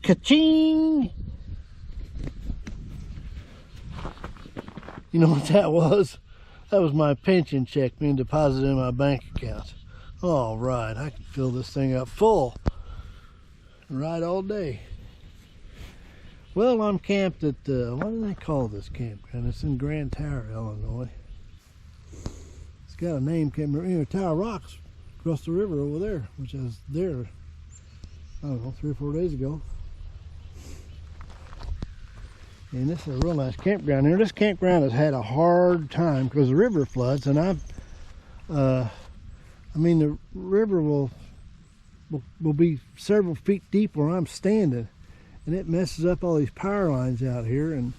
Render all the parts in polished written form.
Ka-ching! You know what that was? That was my pension check being deposited in my bank account. All right, I can fill this thing up full and ride all day. Well, I'm camped at, what do they call this campground? It's in Grand Tower, Illinois. It's got a name, can't remember, you know, Tower Rocks across the river over there, which I was there, I don't know, 3 or 4 days ago. And this is a real nice campground here. This campground has had a hard time because the river floods, and I mean, the river will be several feet deep where I'm standing, and it messes up all these power lines out here, and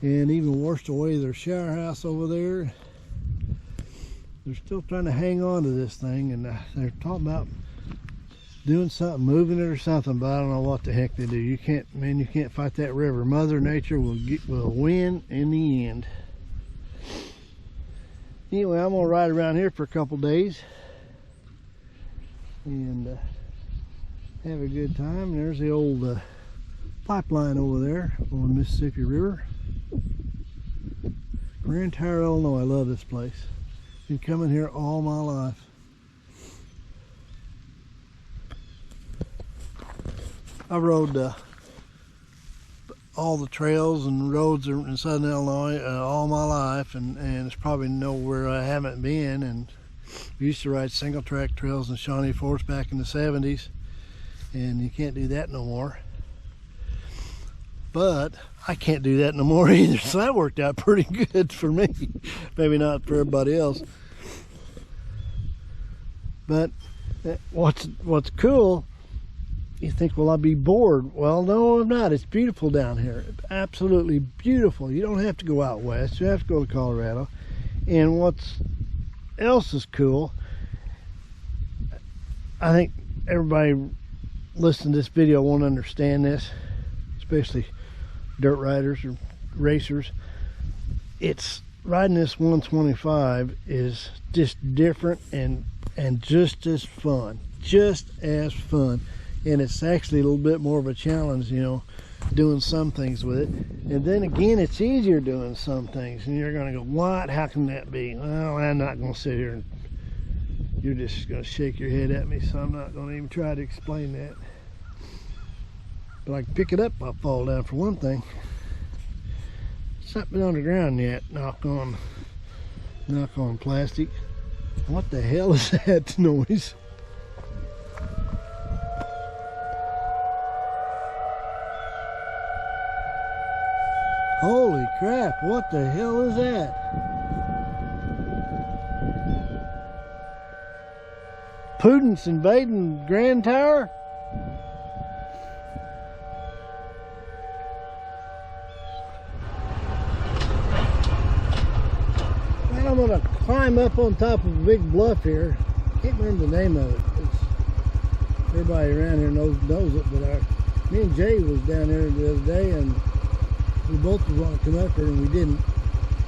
even washed away their shower house over there. They're still trying to hang on to this thing, and they're talking about doing something, moving it or something, but I don't know what the heck they do. You can't, man, you can't fight that river. Mother Nature will win in the end. Anyway, I'm gonna ride around here for a couple days and have a good time. There's the old pipeline over there on the Mississippi River. Grand Tower, Illinois. I love this place. Been coming here all my life. I rode all the trails and roads in southern Illinois all my life, and there's probably nowhere I haven't been. And we used to ride single track trails in Shawnee Forest back in the 70s, and you can't do that no more. But I can't do that no more either, so that worked out pretty good for me. Maybe not for everybody else. But what's cool, you think, will I be bored? Well, no, I'm not. It's beautiful down here. Absolutely beautiful. You don't have to go out west. You have to go to Colorado. And what's else is cool, I think everybody listening to this video won't understand this, especially dirt riders or racers. It's riding this 125 is just different and just as fun. And it's actually a little bit more of a challenge, you know, doing some things with it. And then again, it's easier doing some things. And you're going to go, what? How can that be? Well, I'm not going to sit here and you're just going to shake your head at me, so I'm not going to even try to explain that. But I can pick it up if I fall down, for one thing. It's not been on the ground yet. Knock on plastic. What the hell is that noise? Holy crap, what the hell is that? Putin's invading Grand Tower? Well, I'm gonna climb up on top of a big bluff here. Can't remember the name of it. Everybody around here knows it, but me and Jay was down there the other day, and we both were going to come up here, and we didn't.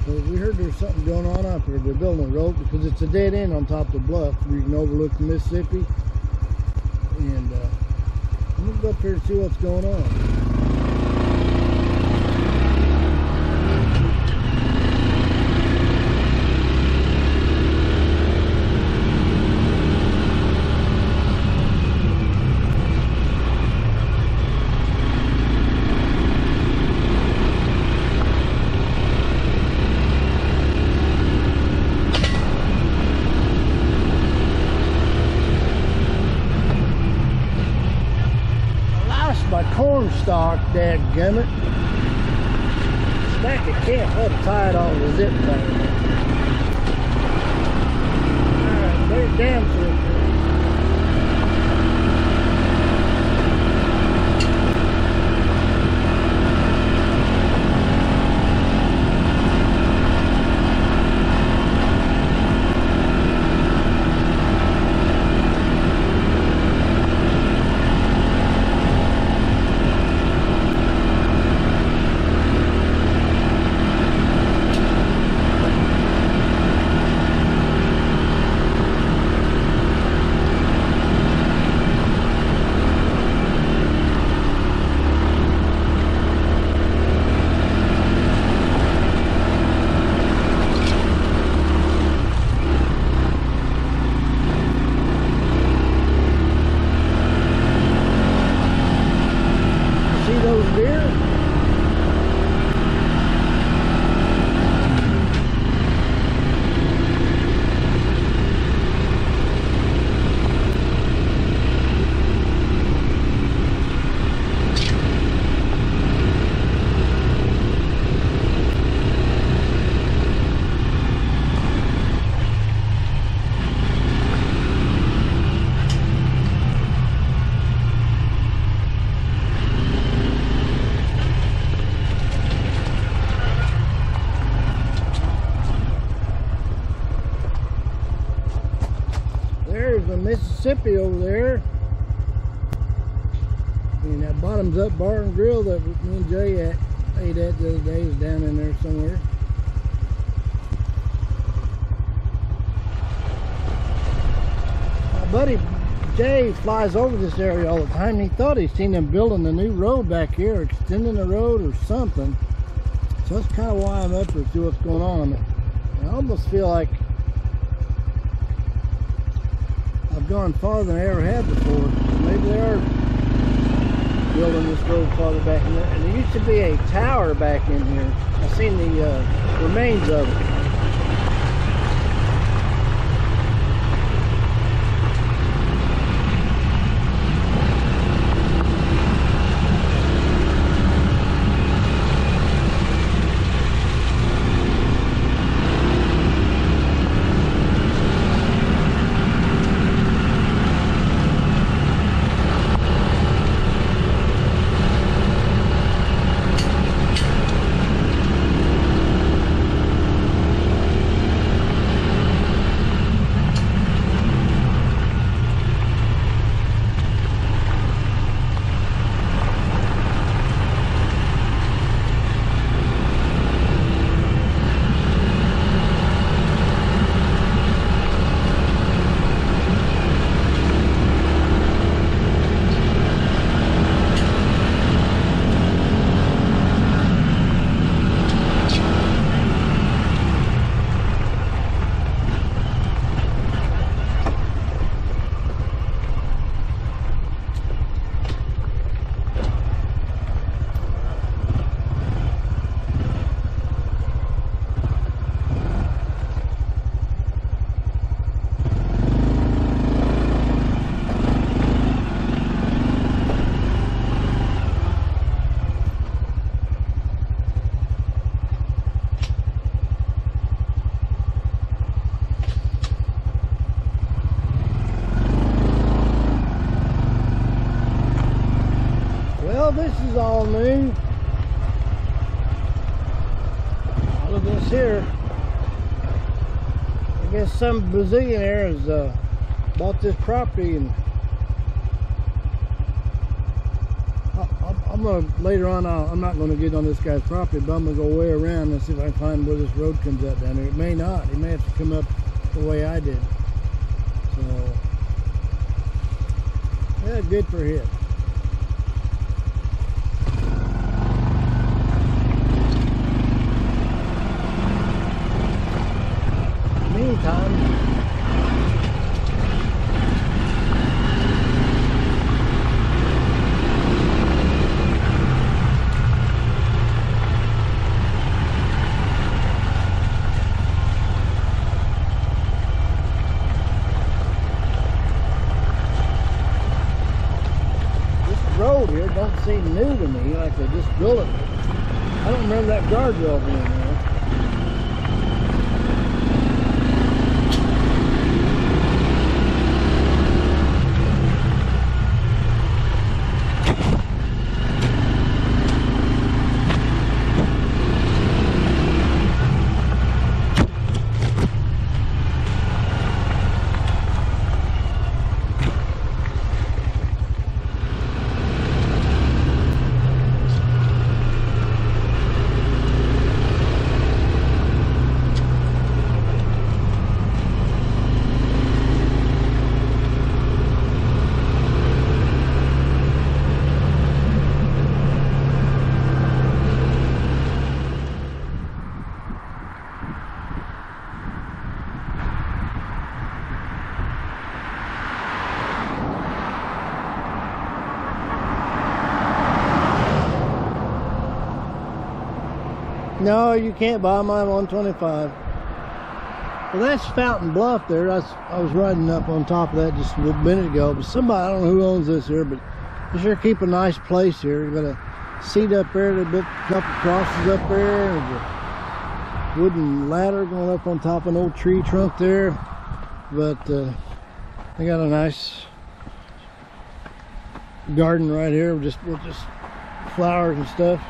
But we heard there's something going on up here. They're building a road because it's a dead end on top of the bluff where you can overlook the Mississippi. And I'm going to go up here and see what's going on. Cornstalk, dadgummit. Back at camp, I had to tie it on the zip tie. Alright, there's down to it. there's the Mississippi over there. And that Bottoms Up Bar and Grill that me and Jay ate at the other day is down in there somewhere. My buddy Jay flies over this area all the time. He thought he'd seen them building a new road back here, extending the road or something. So that's kind of why I'm up here to see what's going on. I almost feel like I've gone farther than I ever have before. Maybe they are building this road farther back in there. And there used to be a tower back in here. I've seen the remains of it. This is all new. All of this here, I guess some bazillionaire has bought this property, and I'm gonna later on. I'm not gonna get on this guy's property, but I'm gonna go way around and see if I can find where this road comes up down there. It may not. It may have to come up the way I did. So yeah, good for him. Meantime, this road here don't seem new to me, like they just built it. I don't remember that guardrail being there. No, you can't buy my 125. Well, that's Fountain Bluff there. I was riding up on top of that just a little minute ago. But somebody, I don't know who owns this here, but they sure keep a nice place here. You got a seat up there. They built a couple crosses up there. There's a wooden ladder going up on top of an old tree trunk there. But they got a nice garden right here with just flowers and stuff.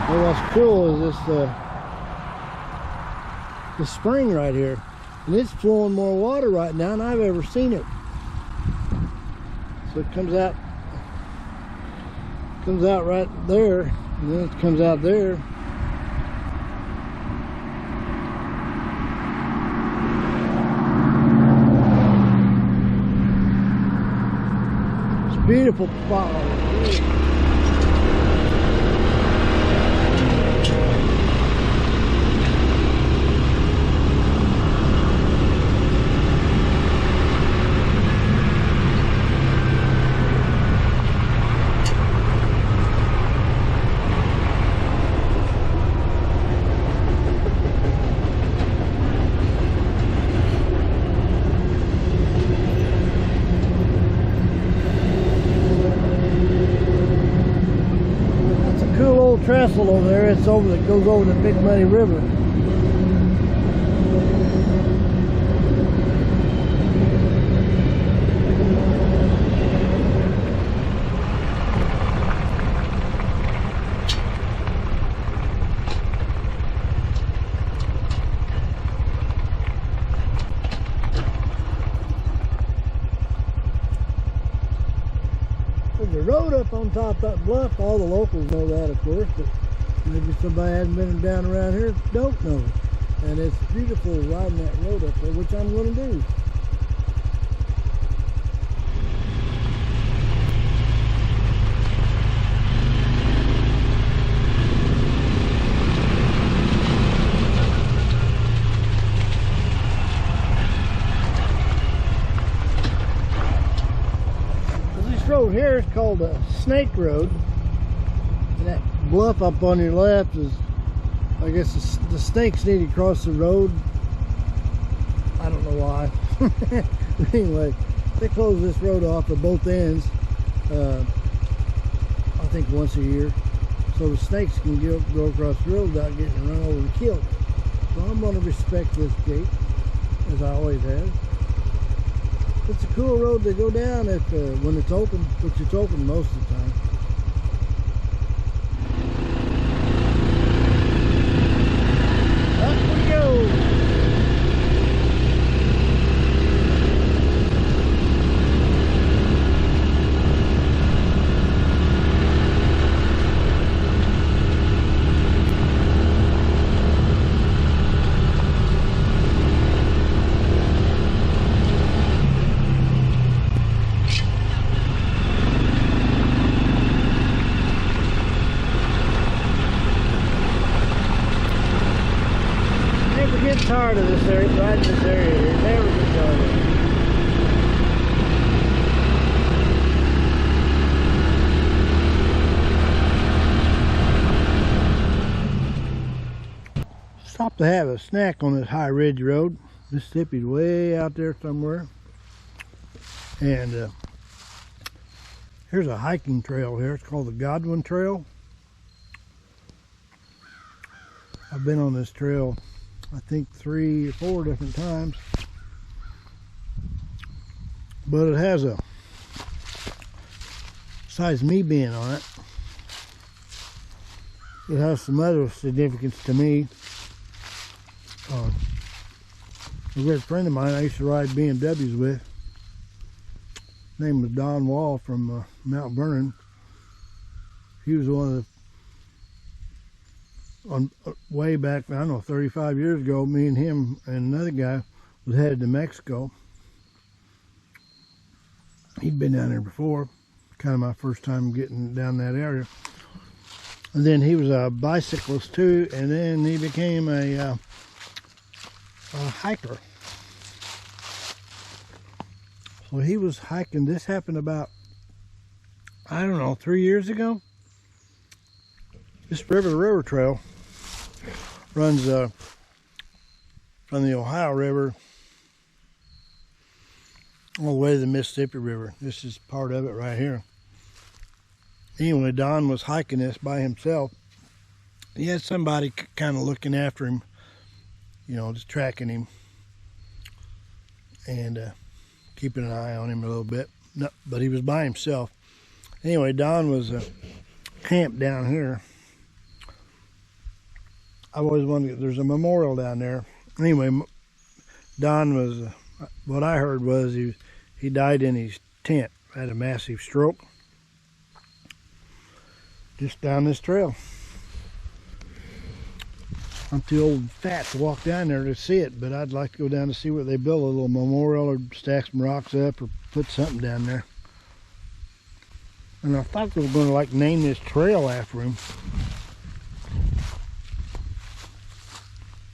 Well, what's cool is this spring right here. And it's flowing more water right now than I've ever seen it. So it comes out right there, and then it comes out there. It's a beautiful spot. Trestle over there, it goes over the Big Muddy River. There's a road up on top of that bluff. All the locals know that, of course, but maybe somebody hasn't been down around here don't know. And it's beautiful riding that road up there, which I'm going to do. This road here is called a Snake Road. And that bluff up on your left is, I guess, the snakes need to cross the road. I don't know why. But anyway, they close this road off at both ends, I think once a year, so the snakes can go across the road without getting run over and killed. So I'm going to respect this gate, as I always have. It's a cool road to go down when it's open, which it's open most of the time. Tired of this area, riding this area here. Never get tired of it. Stopped to have a snack on this high ridge road. Mississippi's way out there somewhere. And here's a hiking trail here. It's called the Godwin Trail. I've been on this trail I think 3 or 4 different times, but it has a, besides me being on it, it has some other significance to me. A good friend of mine I used to ride BMWs with, his name was Don Wall from Mount Vernon. He was one of the, way back, I don't know, 35 years ago, me and him and another guy was headed to Mexico. He'd been down there before, kind of my first time getting down that area. And then he was a bicyclist too, and then he became a hiker. So he was hiking. This happened about, I don't know, 3 years ago. This river trail runs from the Ohio River all the way to the Mississippi River. This is part of it right here. Anyway, Don was hiking this by himself. He had somebody kind of looking after him, you know, just tracking him and keeping an eye on him a little bit. No, but he was by himself. Anyway, Don was camped down here. I've always wanted to, there's a memorial down there. Anyway, Don was, what I heard was he died in his tent, had a massive stroke, just down this trail. I'm too old and fat to walk down there to see it, but I'd like to go down to see what they built, a little memorial or stack some rocks up or put something down there. And I thought they were going to like name this trail after him,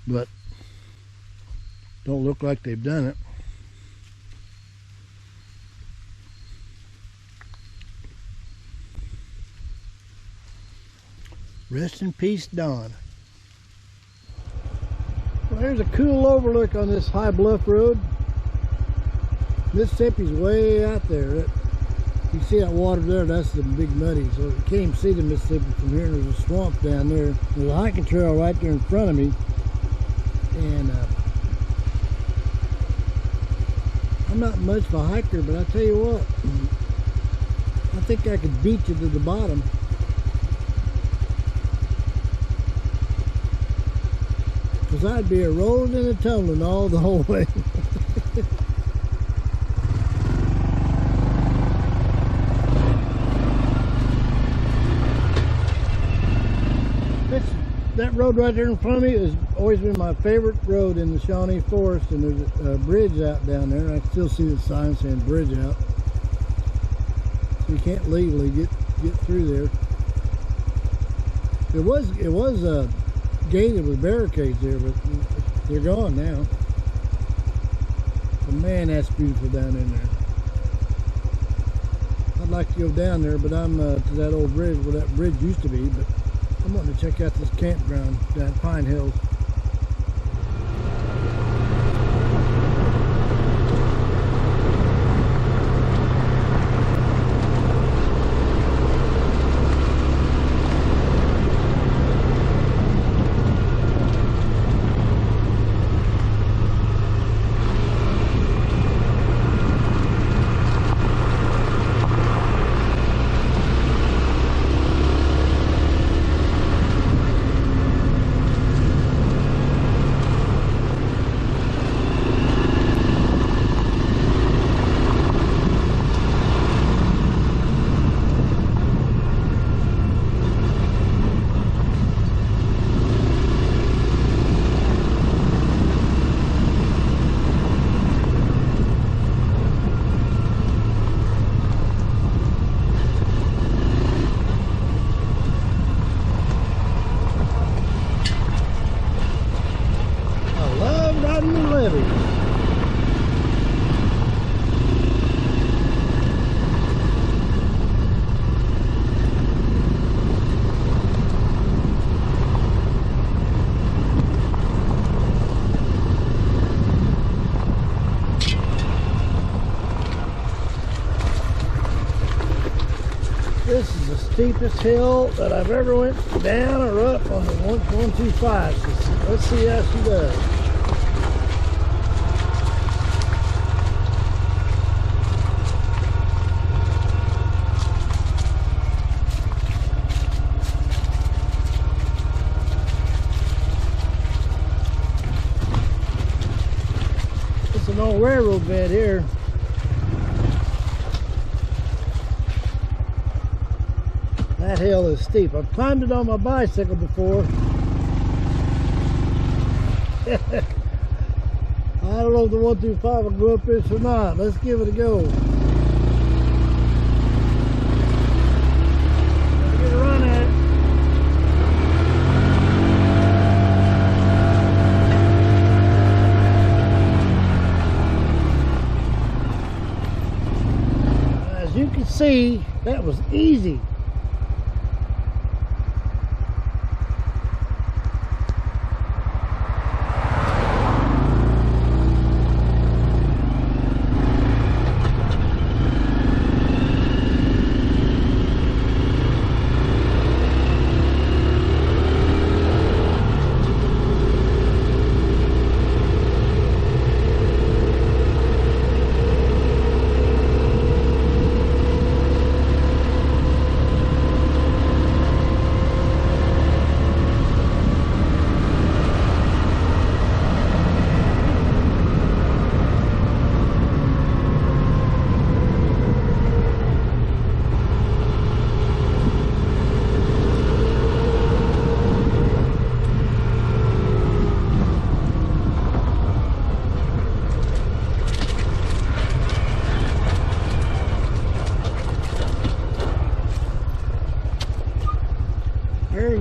but don't look like they've done it. Rest in peace, Don. Well, there's a cool overlook on this high bluff road. Mississippi's way out there. You see that water there, that's the big muddy. So you can't even see the Mississippi from here. There's a swamp down there. There's a hiking trail right there in front of me. And I'm not much of a hiker, but I tell you what, I think I could beat you to the bottom. Because I'd be a rolling and a tumbling all the whole way. That road right there in front of me has always been my favorite road in the Shawnee Forest, and there's a bridge out down there. I can still see the sign saying bridge out. So you can't legally get through there. It was gated with barricades there, but they're gone now. But man, that's beautiful down in there. I'd like to go down there, but I'm to that old bridge where that bridge used to be, but I'm wanting to check out this campground down Pine Hills. This is the steepest hill that I've ever went down or up on the 125. So let's see how she does. It's an old railroad bed here. That hill is steep. I've climbed it on my bicycle before. I don't know if the 125 will go up this or not. Let's give it a go. Gotta get a run at it. As you can see, that was easy.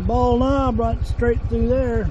ball knob right straight through there.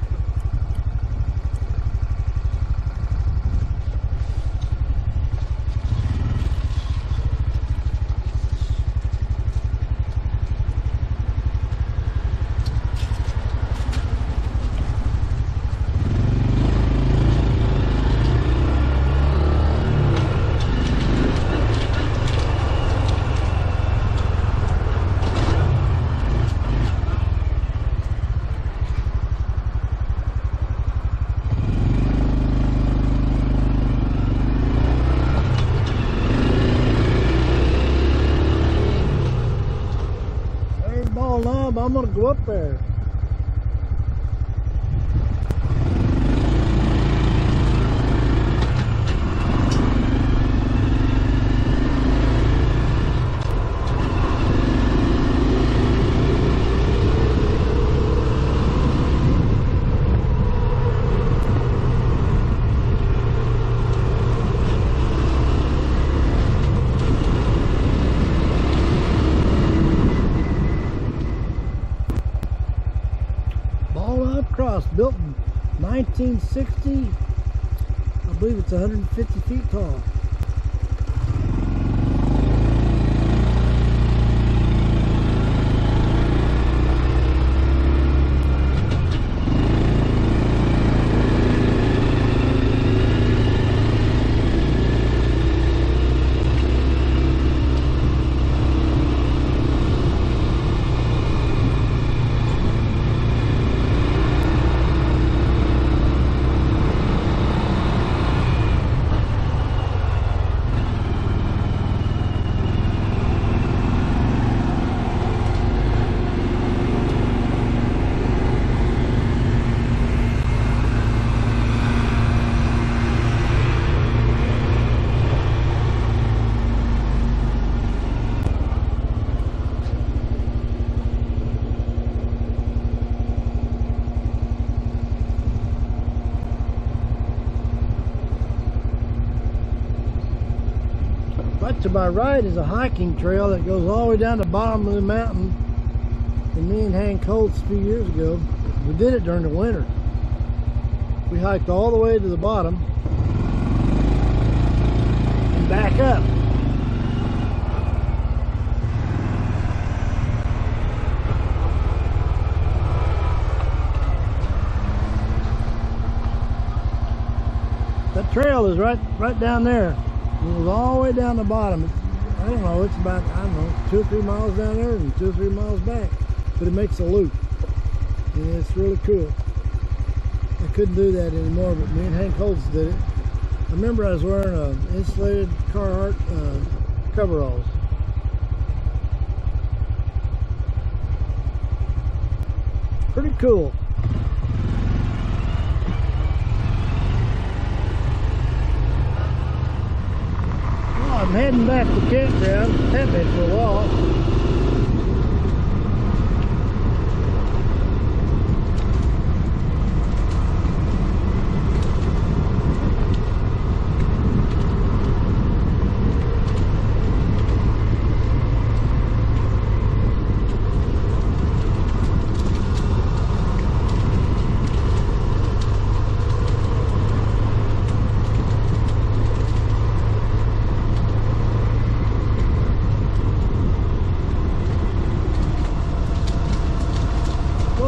Knob, I'm gonna go up there. Cross, built in 1960. I believe it's 150 feet tall. Right to my right is a hiking trail that goes all the way down the bottom of the mountain. And me and Hank Holtz a few years ago, we did it during the winter. We hiked all the way to the bottom and back up. That trail is right down there. It was all the way down the bottom. I don't know, it's about, 2 or 3 miles down there and 2 or 3 miles back. But it makes a loop. And it's really cool. I couldn't do that anymore, but me and Hank Holtz did it. I remember I was wearing an insulated Carhartt coveralls. Pretty cool. I'm heading back to the campground. Have been for a while.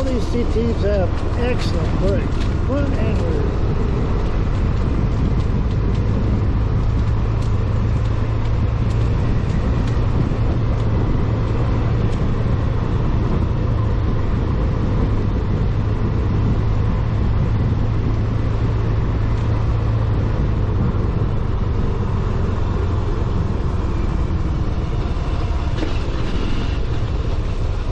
These CTs have excellent brakes, front and rear.